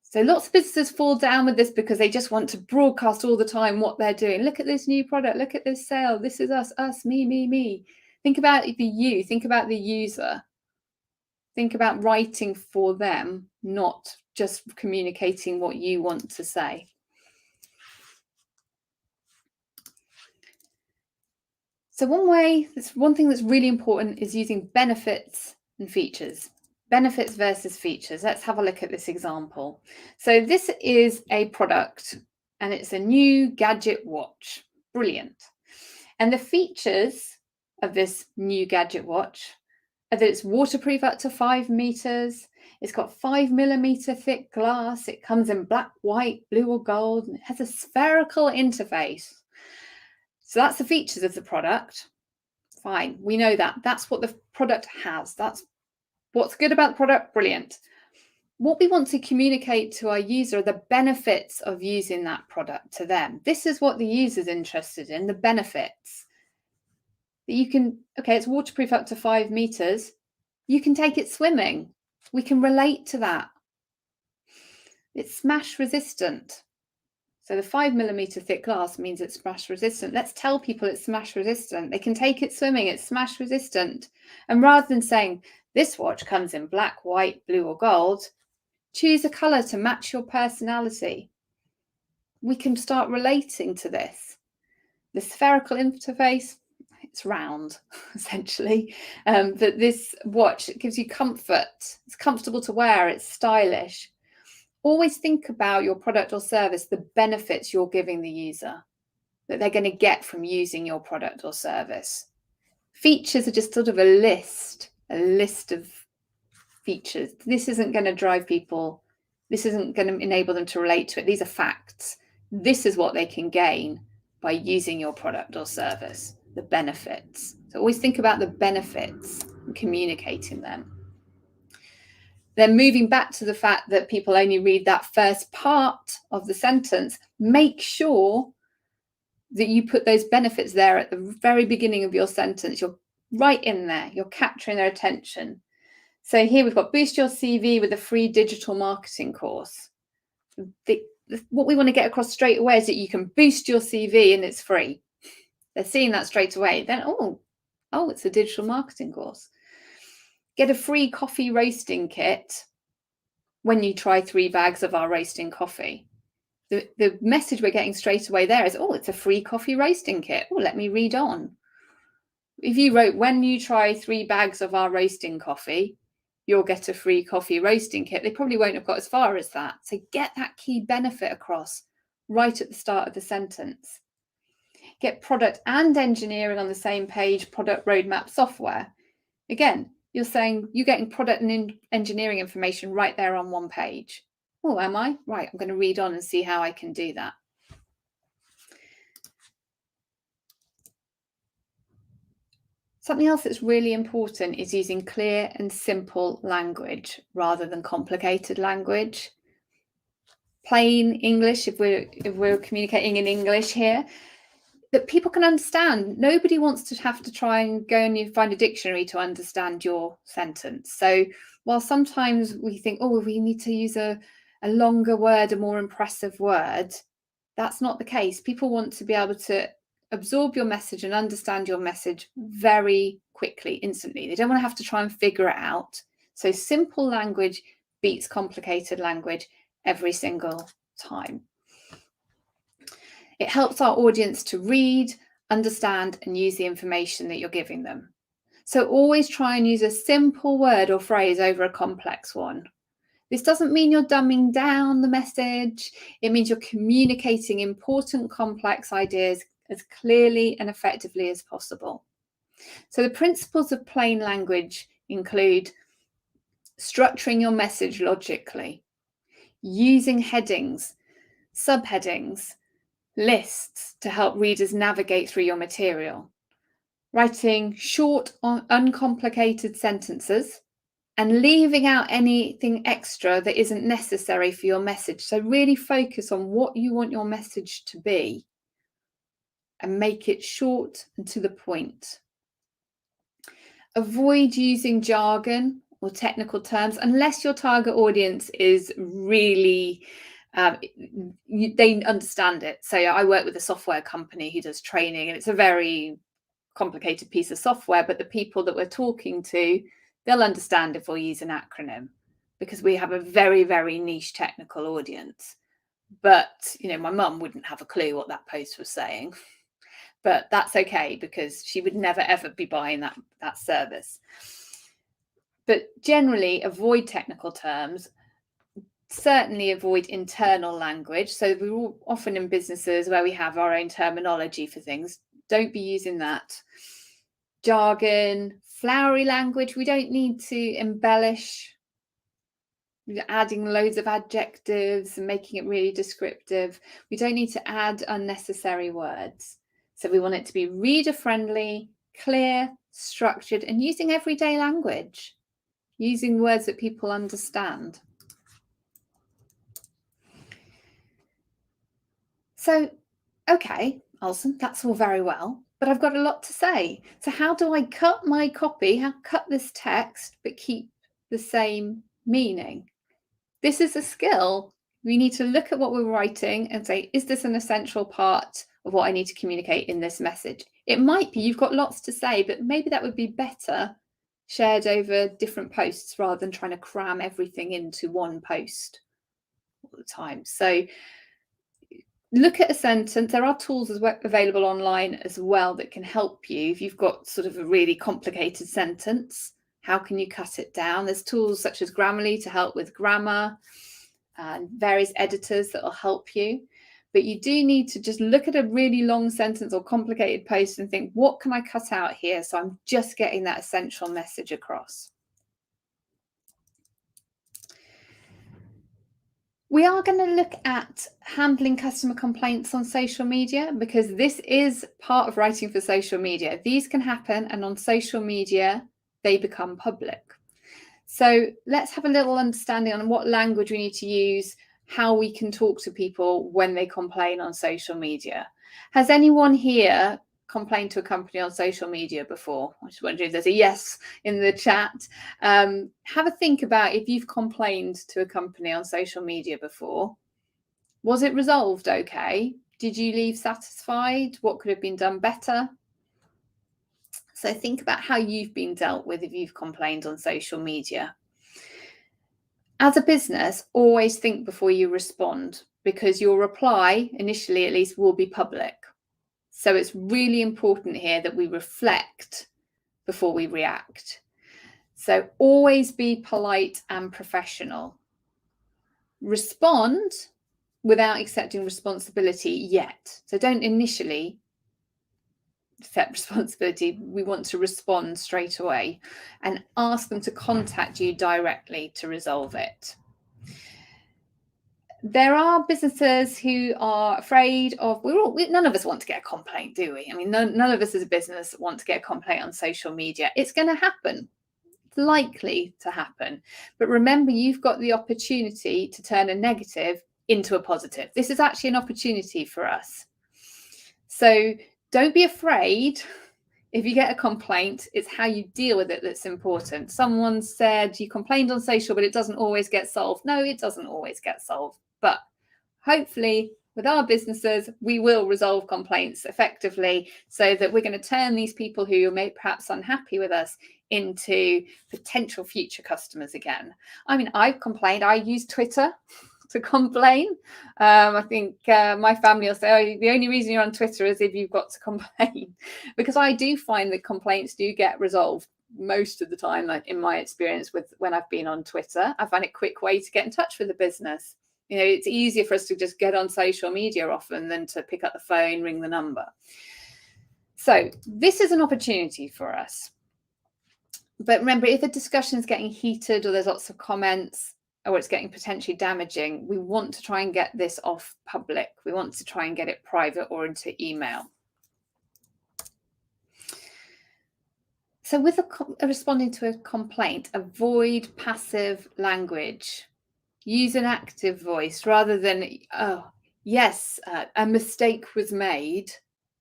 So lots of businesses fall down with this because they just want to broadcast all the time what they're doing. Look at this new product. Look at this sale. This is us, me. Think about the you. Think about the user. Think about writing for them, not just communicating what you want to say. So one thing that's really important is using benefits and features. Benefits versus features. Let's have a look at this example. So this is a product and it's a new gadget watch. Brilliant. And the features of this new gadget watch are that it's waterproof up to 5 meters. It's got 5mm thick glass. It comes in black, white, blue or gold, and it has a spherical interface. So that's the features of the product. Fine, we know that. That's what the product has. That's what's good about the product. Brilliant. What we want to communicate to our user are the benefits of using that product to them. This is what the user's interested in, the benefits. That you can, okay, it's waterproof up to 5 meters. You can take it swimming. We can relate to that. It's smash resistant. So the 5mm thick glass means it's smash resistant. Let's tell people it's smash resistant. They can take it swimming. It's smash resistant. And rather than saying this watch comes in black, white, blue or gold, choose a color to match your personality. We can start relating to this. The spherical interface, it's round, essentially. That this watch, it gives you comfort. It's comfortable to wear. It's stylish. Always think about your product or service, the benefits you're giving the user, that they're going to get from using your product or service. Features are just sort of a list of features. This isn't going to drive people. This isn't going to enable them to relate to it. These are facts. This is what they can gain by using your product or service, the benefits. So always think about the benefits and communicating them. Then moving back to the fact that people only read that first part of the sentence, make sure that you put those benefits there at the very beginning of your sentence. You're right in there. You're capturing their attention. So here we've got boost your CV with a free digital marketing course. What we want to get across straight away is that you can boost your CV and it's free. They're seeing that straight away. Then, oh, it's a digital marketing course. Get a free coffee roasting kit when you try 3 bags of our roasting coffee. The message we're getting straight away there is, oh, it's a free coffee roasting kit. Oh, let me read on. If you wrote, when you try 3 bags of our roasting coffee, you'll get a free coffee roasting kit, they probably won't have got as far as that. So get that key benefit across right at the start of the sentence. Get product and engineering on the same page, product roadmap software. Again, you're saying you're getting product and engineering information right there on one page. Oh, am I? Right, I'm going to read on and see how I can do that. Something else that's really important is using clear and simple language rather than complicated language. Plain English, if we're communicating in English here, that people can understand. Nobody wants to have to try and go and find a dictionary to understand your sentence. So while sometimes we think, oh, we need to use a longer word, a more impressive word, that's not the case. People want to be able to absorb your message and understand your message very quickly, instantly. They don't want to have to try and figure it out. So simple language beats complicated language every single time. It helps our audience to read, understand, and use the information that you're giving them. So always try and use a simple word or phrase over a complex one. This doesn't mean you're dumbing down the message. It means you're communicating important, complex ideas as clearly and effectively as possible. So the principles of plain language include Structuring your message logically, using headings, subheadings, lists to help readers navigate through your material, writing short, uncomplicated sentences, and leaving out anything extra that isn't necessary for your message. So really focus on what you want your message to be and make it short and to the point. Avoid using jargon or technical terms unless your target audience is really they understand it. So I work with a software company who does training, and it's a very complicated piece of software, but the people that we're talking to, they'll understand if we use an acronym, because we have a very, very niche technical audience. But, you know, my mum wouldn't have a clue what that post was saying, but that's okay because she would never, ever be buying that service. But generally avoid technical terms, certainly avoid internal language. So we're all often in businesses where we have our own terminology for things. Don't be using that. Jargon, flowery language, we don't need to embellish, adding loads of adjectives and making it really descriptive. We don't need to add unnecessary words. So we want it to be reader friendly, clear, structured, and using everyday language, using words that people understand. So, okay, Alison, that's all very well, but I've got a lot to say. So how do I cut my copy, cut this text, but keep the same meaning? This is a skill. We need to look at what we're writing and say, is this an essential part of what I need to communicate in this message? It might be you've got lots to say, but maybe that would be better shared over different posts rather than trying to cram everything into one post all the time. So look at a sentence. There are tools available online as well that can help you. If you've got sort of a really complicated sentence, how can you cut it down? There's tools such as Grammarly to help with grammar and various editors that will help you. But you do need to just look at a really long sentence or complicated post and think, what can I cut out here so I'm just getting that essential message across? We are going to look at handling customer complaints on social media, because this is part of writing for social media. These can happen, and on social media, they become public. So let's have a little understanding on what language we need to use, how we can talk to people when they complain on social media. Has anyone here complained to a company on social media before? I just wonder if there's a yes in the chat. Have a think about if you've complained to a company on social media before. Was it resolved okay? Did you leave satisfied? What could have been done better? So think about how you've been dealt with if you've complained on social media. As a business, always think before you respond, because your reply, initially at least, will be public. So it's really important here that we reflect before we react. So always be polite and professional. Respond without accepting responsibility yet. So don't initially accept responsibility. We want to respond straight away and ask them to contact you directly to resolve it. There are businesses who are afraid of, none of us want to get a complaint, do we? I mean, none of us as a business want to get a complaint on social media. It's going to happen. It's likely to happen. But remember, you've got the opportunity to turn a negative into a positive. This is actually an opportunity for us. So don't be afraid. If you get a complaint, it's how you deal with it that's important. Someone said you complained on social, but it doesn't always get solved. No, it doesn't always get solved. But hopefully with our businesses, we will resolve complaints effectively so that we're going to turn these people who are perhaps unhappy with us into potential future customers again. I mean, I've complained. I use Twitter to complain. I think my family will say, oh, the only reason you're on Twitter is if you've got to complain, because I do find that complaints do get resolved most of the time. Like in my experience with when I've been on Twitter, I find it a quick way to get in touch with the business. You know, it's easier for us to just get on social media often than to pick up the phone, ring the number. So this is an opportunity for us. But remember, if a discussion is getting heated or there's lots of comments or it's getting potentially damaging, we want to try and get this off public. We want to try and get it private or into email. So with responding to a complaint, avoid passive language. Use an active voice rather than, oh, yes, a mistake was made.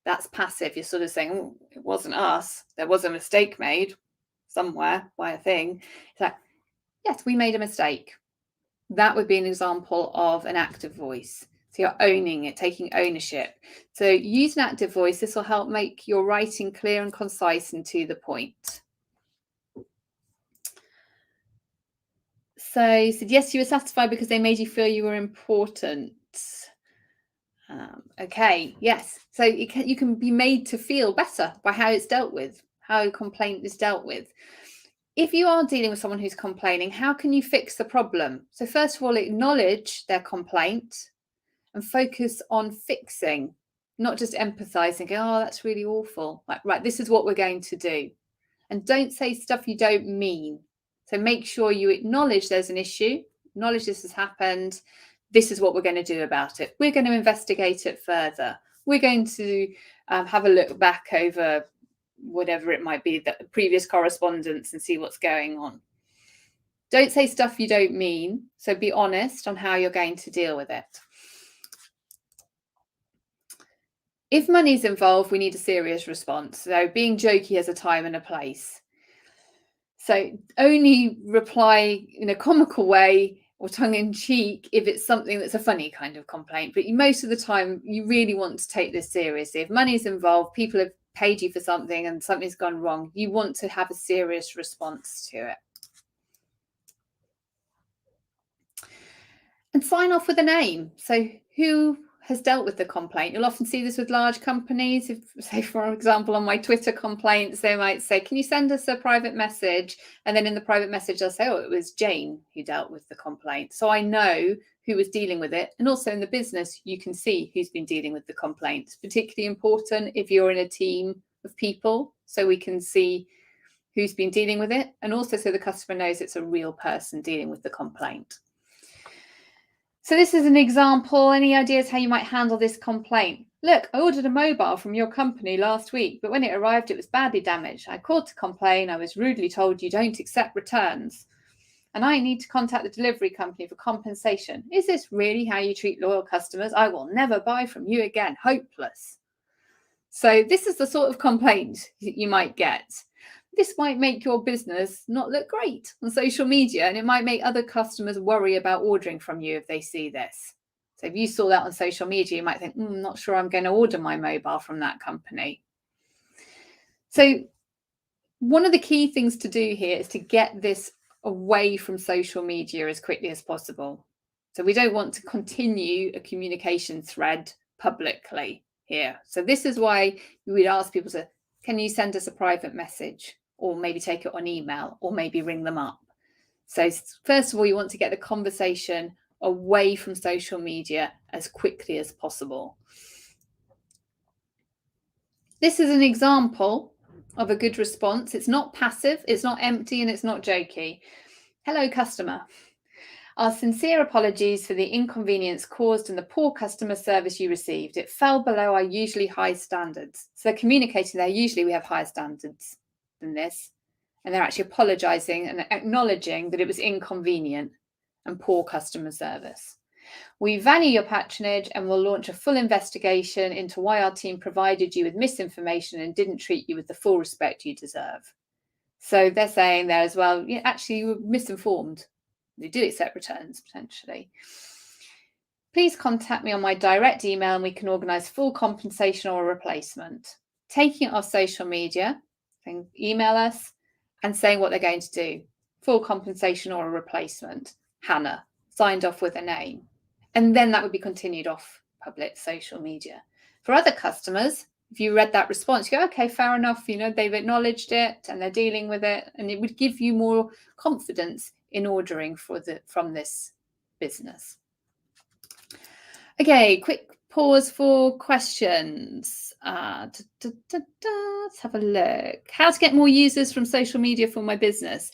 That's passive. You're sort of saying, oh, it wasn't us. There was a mistake made somewhere by a thing. It's like, yes, we made a mistake. That would be an example of an active voice. So you're owning it, taking ownership. So use an active voice. This will help make your writing clear and concise and to the point. So you said, yes, you were satisfied because they made you feel you were important. Okay, yes. So you can be made to feel better by how it's dealt with, how a complaint is dealt with. If you are dealing with someone who's complaining, how can you fix the problem? So first of all, acknowledge their complaint and focus on fixing, not just empathizing, oh, that's really awful. Like, right, this is what we're going to do. And don't say stuff you don't mean. So make sure you acknowledge there's an issue, acknowledge this has happened. This is what we're going to do about it. We're going to investigate it further. We're going to have a look back over whatever it might be, the previous correspondence, and see what's going on. Don't say stuff you don't mean. So be honest on how you're going to deal with it. If money's involved, we need a serious response. So being jokey has a time and a place. So only reply in a comical way or tongue-in-cheek if it's something that's a funny kind of complaint. But most of the time, you really want to take this seriously. If money's involved, people have paid you for something and something's gone wrong, you want to have a serious response to it. And sign off with a name. So who has dealt with the complaint? You'll often see this with large companies. If, say, for example, on my Twitter complaints, they might say, can you send us a private message? And then in the private message, they'll say, oh, it was Jane who dealt with the complaint. So I know who was dealing with it. And also in the business, you can see who's been dealing with the complaint. It's particularly important if you're in a team of people, so we can see who's been dealing with it. And also so the customer knows it's a real person dealing with the complaint. So this is an example. Any ideas how you might handle this complaint? Look, I ordered a mobile from your company last week, but when it arrived, it was badly damaged. I called to complain. I was rudely told you don't accept returns. And I need to contact the delivery company for compensation. Is this really how you treat loyal customers? I will never buy from you again. Hopeless. So this is the sort of complaint you might get. This might make your business not look great on social media, and it might make other customers worry about ordering from you if they see this. So if you saw that on social media, you might think, I'm not sure I'm going to order my mobile from that company. So one of the key things to do here is to get this away from social media as quickly as possible. So we don't want to continue a communication thread publicly here. So this is why we would ask people to, can you send us a private message, or maybe take it on email, or maybe ring them up? So first of all, you want to get the conversation away from social media as quickly as possible. This is an example of a good response. It's not passive, it's not empty, and it's not jokey. Hello, customer. Our sincere apologies for the inconvenience caused and the poor customer service you received. It fell below our usually high standards. So they're communicating there. Usually we have higher standards than this. And they're actually apologizing and acknowledging that it was inconvenient and poor customer service. We value your patronage and will launch a full investigation into why our team provided you with misinformation and didn't treat you with the full respect you deserve. So they're saying there as well, yeah, actually you were misinformed. They did accept returns potentially. Please contact me on my direct email and we can organise full compensation or a replacement. Taking it off social media, then email us and saying what they're going to do. Full compensation or a replacement. Hannah, signed off with a name. And then that would be continued off public social media. For other customers, if you read that response, you go, okay, fair enough, they've acknowledged it and they're dealing with it, and it would give you more confidence in ordering from this business. Okay, quick pause for questions. Let's have a look. How to get more users from social media for my business.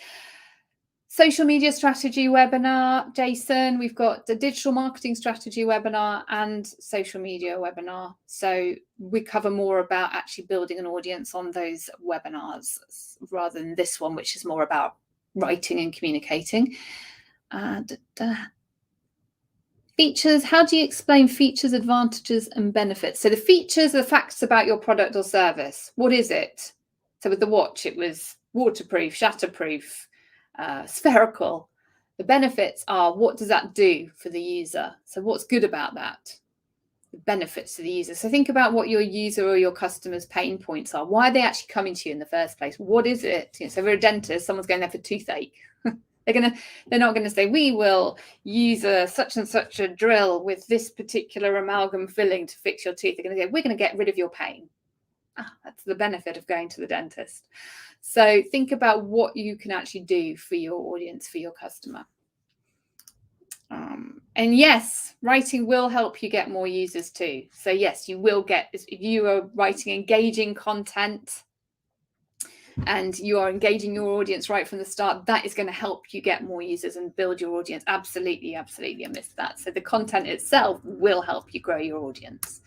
Social media strategy webinar, Jason. We've got the digital marketing strategy webinar and social media webinar. So we cover more about actually building an audience on those webinars rather than this one, which is more about writing and communicating. Features, how do you explain features, advantages and benefits? So the features are the facts about your product or service. What is it? So with the watch, it was waterproof, shatterproof, spherical. The benefits are, what does that do for the user? So what's good about that? The benefits to the user. So think about what your user or your customer's pain points are. Why are they actually coming to you in the first place? What is it? So if we're a dentist, someone's going there for toothache. They're not going to say, we will use a such and such a drill with this particular amalgam filling to fix your teeth. They're going to say, we're going to get rid of your pain. That's the benefit of going to the dentist. So think about what you can actually do for your audience, for your customer. And yes, writing will help you get more users too. So yes, you will get, if you are writing engaging content and you are engaging your audience right from the start, that is going to help you get more users and build your audience. Absolutely, absolutely. I missed that. So the content itself will help you grow your audience.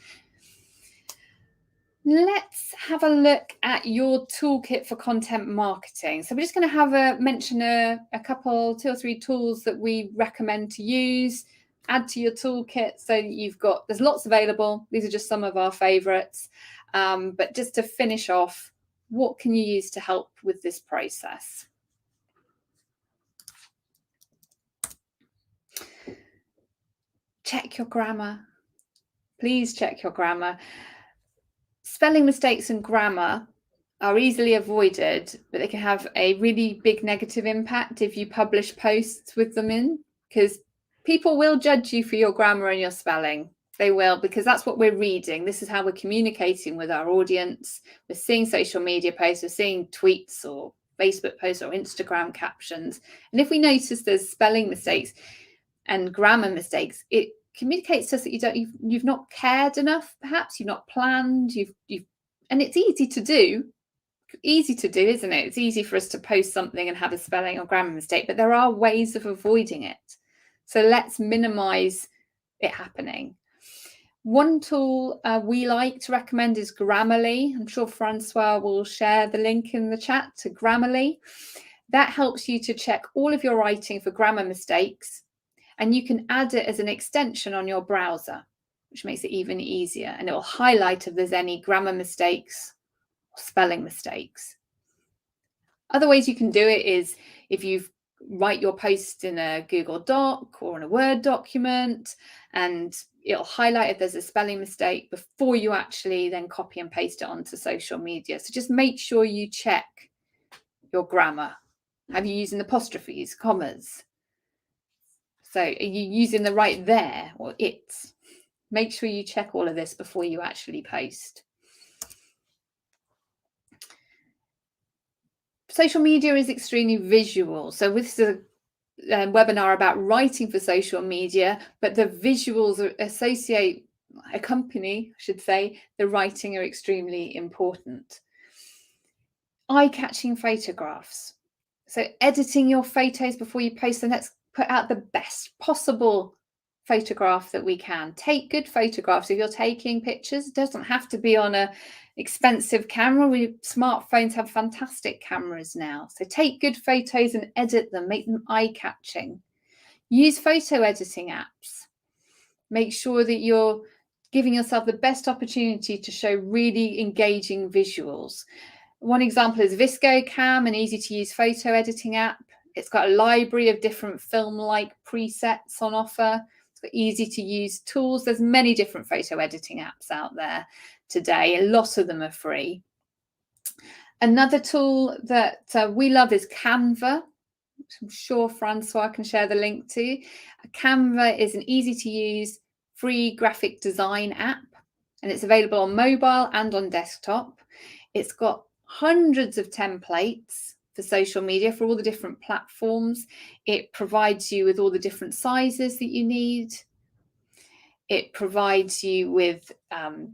Let's have a look at your toolkit for content marketing. So we're just going to mention a couple, 2 or 3 tools that we recommend to use, add to your toolkit so that there's lots available. These are just some of our favorites. But just to finish off, what can you use to help with this process? Check your grammar. Please check your grammar. Spelling mistakes and grammar are easily avoided, but they can have a really big negative impact if you publish posts with them in, because people will judge you for your grammar and your spelling. They will, because that's what we're reading. This is how we're communicating with our audience. We're seeing social media posts, we're seeing tweets or Facebook posts or Instagram captions. And if we notice there's spelling mistakes and grammar mistakes, it communicates to us that you've not cared enough, perhaps you've not planned, and it's easy to do, isn't it? It's easy for us to post something and have a spelling or grammar mistake, but there are ways of avoiding it. So let's minimize it happening. One tool we like to recommend is Grammarly. I'm sure Francois will share the link in the chat to Grammarly. That helps you to check all of your writing for grammar mistakes, and you can add it as an extension on your browser, which makes it even easier. And it will highlight if there's any grammar mistakes or spelling mistakes. Other ways you can do it is if you write your post in a Google Doc or in a Word document, and it'll highlight if there's a spelling mistake before you actually then copy and paste it onto social media. So just make sure you check your grammar. Have you using apostrophes, commas? So are you using the right there or it's? Make sure you check all of this before you actually post. Social media is extremely visual. So this is a webinar about writing for social media, but the visuals accompany, I should say, the writing are extremely important. Eye-catching photographs. So editing your photos before you post them. Let's put out the best possible photograph that we can. Take good photographs. If you're taking pictures, it doesn't have to be on a expensive camera. Smartphones have fantastic cameras now. So take good photos and edit them, make them eye-catching. Use photo editing apps. Make sure that you're giving yourself the best opportunity to show really engaging visuals. One example is ViscoCam, an easy-to-use photo editing app. It's got a library of different film-like presets on offer. It's got easy-to-use tools. There's many different photo editing apps out there today. A lot of them are free. Another tool that we love is Canva, which I'm sure Francois can share the link to. Canva is an easy-to-use free graphic design app, and it's available on mobile and on desktop. It's got hundreds of templates for social media for all the different platforms. It provides you with all the different sizes that you need. It provides you with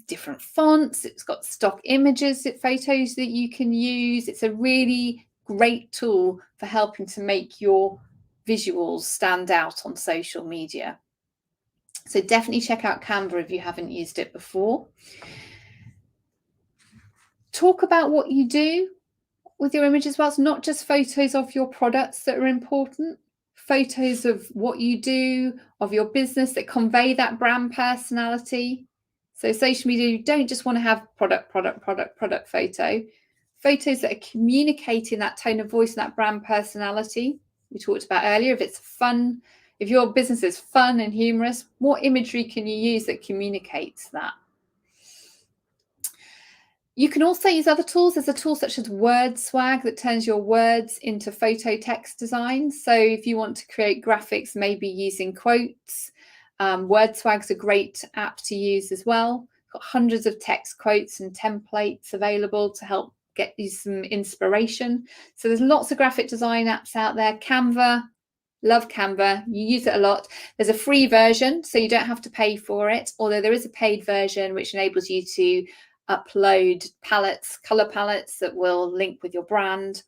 different fonts. It's got stock images, photos that you can use. It's a really great tool for helping to make your visuals stand out on social media. So definitely check out Canva if you haven't used it before. Talk about what you do with your images as well. It's not just photos of your products that are important. Photos of what you do, of your business, that convey that brand personality. So social media, you don't just want to have product photo. Photos that are communicating that tone of voice and that brand personality we talked about earlier. If it's fun, if your business is fun and humorous, what imagery can you use that communicates that? You can also use other tools. There's a tool such as WordSwag that turns your words into photo text design. So if you want to create graphics, maybe using quotes, WordSwag's a great app to use as well. Got hundreds of text quotes and templates available to help get you some inspiration. So there's lots of graphic design apps out there. Canva, love Canva. You use it a lot. There's a free version, so you don't have to pay for it, although there is a paid version which enables you to upload palettes, color palettes that will link with your brand,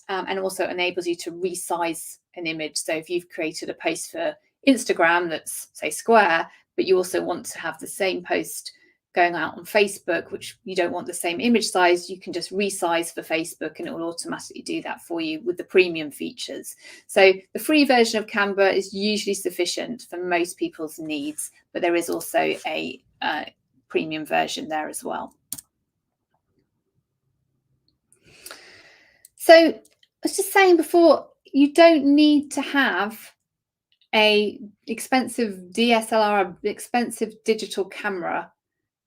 and also enables you to resize an image. So if you've created a post for Instagram that's, say, square, but you also want to have the same post going out on Facebook, which you don't want the same image size, you can just resize for Facebook and it will automatically do that for you with the premium features. So the free version of Canva is usually sufficient for most people's needs, but there is also a premium version there as well. So I was just saying before, you don't need to have a expensive DSLR, expensive digital camera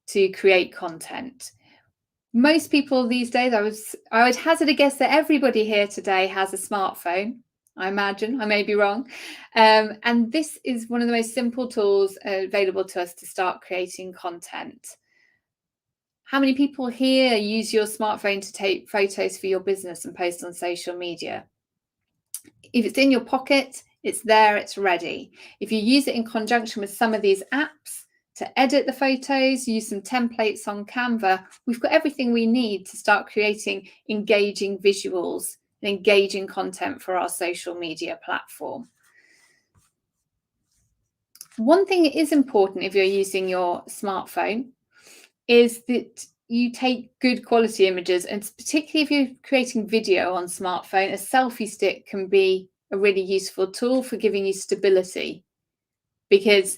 to create content. Most people these days, I would hazard a guess that everybody here today has a smartphone. I imagine, I may be wrong. And this is one of the most simple tools available to us to start creating content. How many people here use your smartphone to take photos for your business and post on social media? If it's in your pocket, it's there, it's ready. If you use it in conjunction with some of these apps to edit the photos, use some templates on Canva, we've got everything we need to start creating engaging visuals and engaging content for our social media platform. One thing that is important if you're using your smartphone is that you take good quality images, and particularly if you're creating video on smartphone, a selfie stick can be a really useful tool for giving you stability, because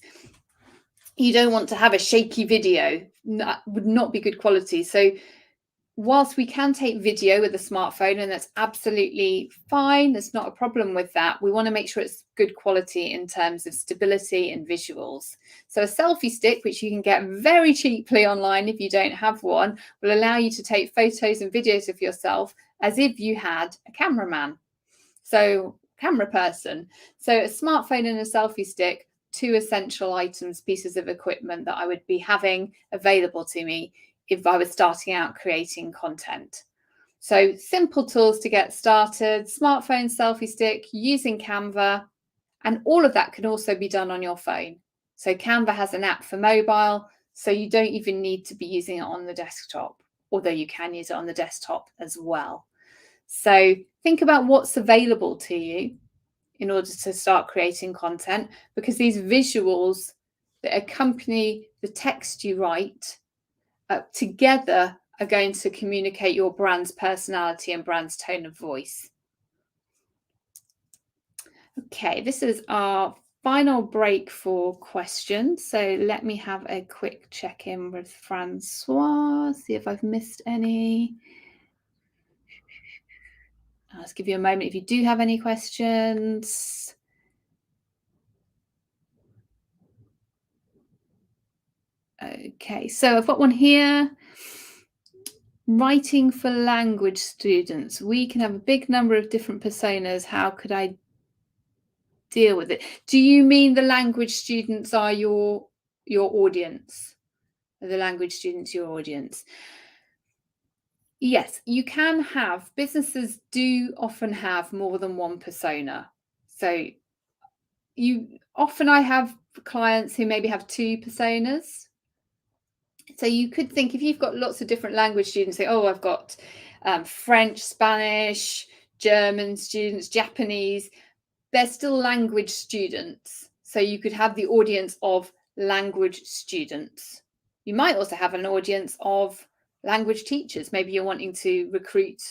you don't want to have a shaky video. That would not be good quality. So whilst we can take video with a smartphone, and that's absolutely fine, there's not a problem with that, we want to make sure it's good quality in terms of stability and visuals. So a selfie stick, which you can get very cheaply online if you don't have one, will allow you to take photos and videos of yourself as if you had a cameraman. So camera person. So a smartphone and a selfie stick, two essential items, pieces of equipment that I would be having available to me if I was starting out creating content. So simple tools to get started: smartphone, selfie stick, using Canva, and all of that can also be done on your phone. So Canva has an app for mobile, so you don't even need to be using it on the desktop, although you can use it on the desktop as well. So think about what's available to you in order to start creating content, because these visuals that accompany the text you write together are going to communicate your brand's personality and brand's tone of voice. Okay, this is our final break for questions. So let me have a quick check-in with Francois, see if I've missed any. I'll just give you a moment if you do have any questions. Okay, so I've got one here. Writing for language students. We can have a big number of different personas. How could I deal with it? Do you mean the language students are your audience? Are the language students your audience? Yes, you can have. Businesses do often have more than one persona. So I have clients who maybe have two personas. So you could think, if you've got lots of different language students, say, oh, I've got French, Spanish, German students, Japanese, they're still language students. So you could have the audience of language students. You might also have an audience of language teachers. Maybe you're wanting to recruit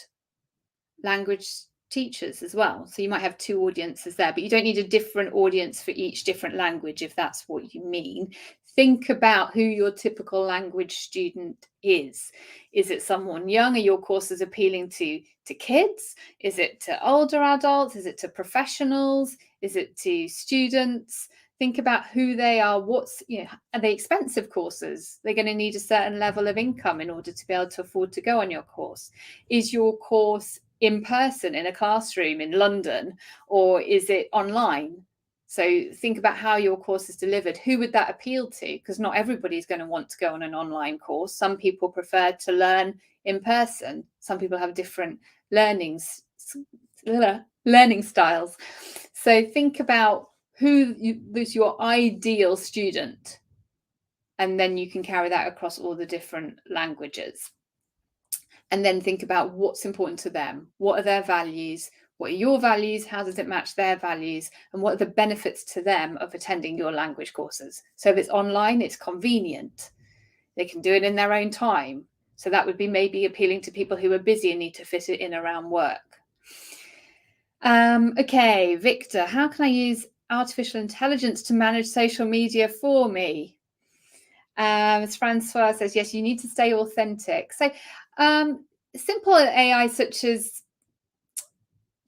language teachers as well. So you might have two audiences there, but you don't need a different audience for each different language, if that's what you mean. Think about who your typical language student is. Is it someone young? Are your courses appealing to kids? Is it to older adults? Is it to professionals? Is it to students? Think about who they are. Are they expensive courses? They're going to need a certain level of income in order to be able to afford to go on your course. Is your course in person in a classroom in London, or is it online? So think about how your course is delivered. Who would that appeal to? Because not everybody's going to want to go on an online course. Some people prefer to learn in person. Some people have different learning styles. So think about who's your ideal student, and then you can carry that across all the different languages. And then think about what's important to them. What are their values? What are your values? How does it match their values? And what are the benefits to them of attending your language courses? So if it's online, it's convenient. They can do it in their own time. So that would be maybe appealing to people who are busy and need to fit it in around work. Okay, Victor, how can I use artificial intelligence to manage social media for me? As Francois says, yes, you need to stay authentic. So simple AI such as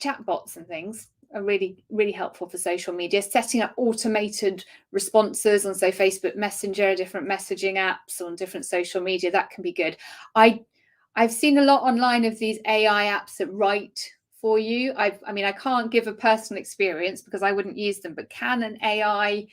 chatbots and things are really, really helpful for social media. Setting up automated responses on, say, Facebook Messenger, different messaging apps on different social media, that can be good. I've seen a lot online of these AI apps that write for you. I can't give a personal experience because I wouldn't use them, but can AI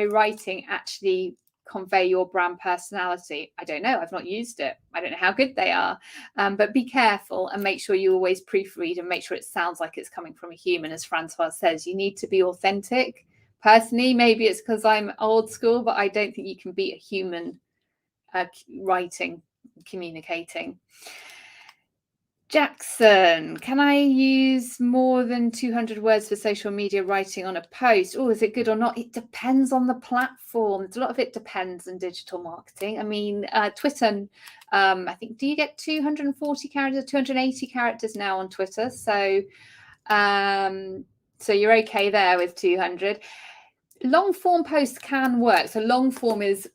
writing actually convey your brand personality? I don't know. I've not used it. I don't know how good they are. But be careful and make sure you always proofread and make sure it sounds like it's coming from a human. As Francois says, you need to be authentic. Personally, maybe it's because I'm old school, but I don't think you can beat a human writing, communicating. Jackson, can I use more than 200 words for social media writing on a post? Oh, is it good or not? It depends on the platform. A lot of it depends on digital marketing. I mean, Twitter, I think, do you get 240 characters, 280 characters now on Twitter? So, so you're okay there with 200. Long form posts can work. So long form is,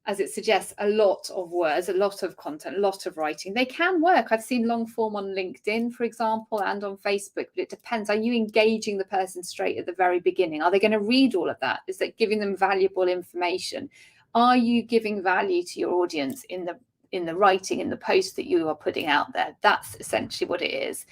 as it suggests, a lot of words, a lot of content, a lot of writing. They can work. I've seen long form on LinkedIn, for example, and on Facebook, but it depends. Are you engaging the person straight at the very beginning? Are they going to read all of that? Is that giving them valuable information? Are you giving value to your audience in the writing, in the post that you are putting out there? That's essentially what it is.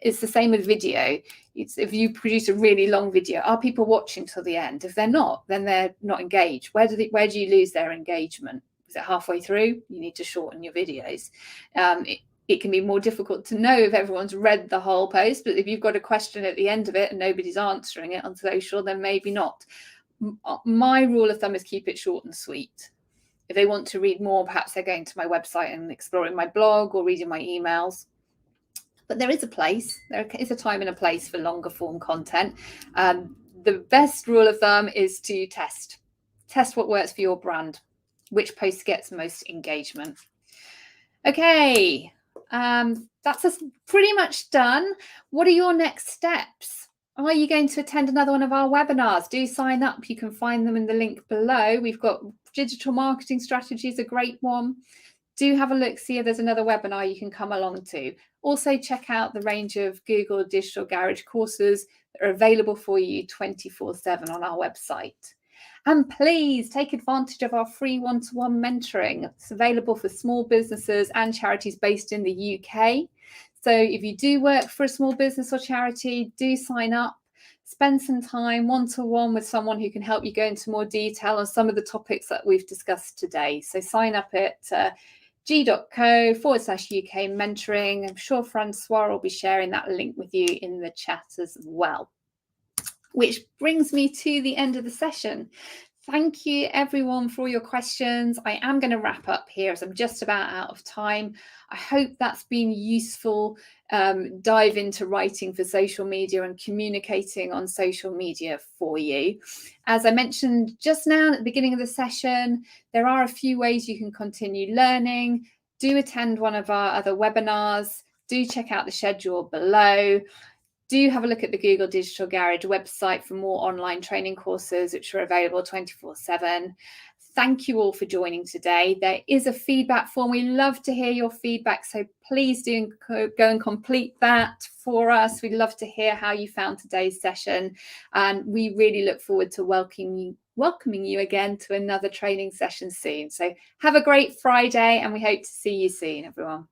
It's the same with video. If you produce a really long video, are people watching till the end? If they're not, then they're not engaged. Where do you lose their engagement? Is it halfway through? You need to shorten your videos. It can be more difficult to know if everyone's read the whole post, but if you've got a question at the end of it and nobody's answering it on social, then maybe not. My rule of thumb is keep it short and sweet. If they want to read more, perhaps they're going to my website and exploring my blog or reading my emails. But there is a time and a place for longer form content. The best rule of thumb is to test what works for your brand, which post gets most engagement. Okay, that's us pretty much done. What are your next steps? Are you going to attend another one of our webinars? Do sign up. You can find them in the link below. We've got digital marketing strategies, a great one. Do have a look, see if there's another webinar you can come along to. Also, check out the range of Google Digital Garage courses that are available for you 24/7 on our website. And please take advantage of our free one-to-one mentoring. It's available for small businesses and charities based in the UK. So if you do work for a small business or charity, do sign up. Spend some time one-to-one with someone who can help you go into more detail on some of the topics that we've discussed today. So sign up at g.co/UK mentoring. I'm sure Francois will be sharing that link with you in the chat as well. which brings me to the end of the session. Thank you everyone for your questions. I am going to wrap up here as I'm just about out of time. I hope that's been useful. Dive into writing for social media and communicating on social media for you. As I mentioned just now at the beginning of the session, there are a few ways you can continue learning. Do attend one of our other webinars. Do check out the schedule below. Do have a look at the Google Digital Garage website for more online training courses, which are available 24/7. Thank you all for joining today. There is a feedback form. We love to hear your feedback, so please do go and complete that for us. We'd love to hear how you found today's session, and we really look forward to welcoming you again to another training session soon. So have a great Friday, and we hope to see you soon, everyone.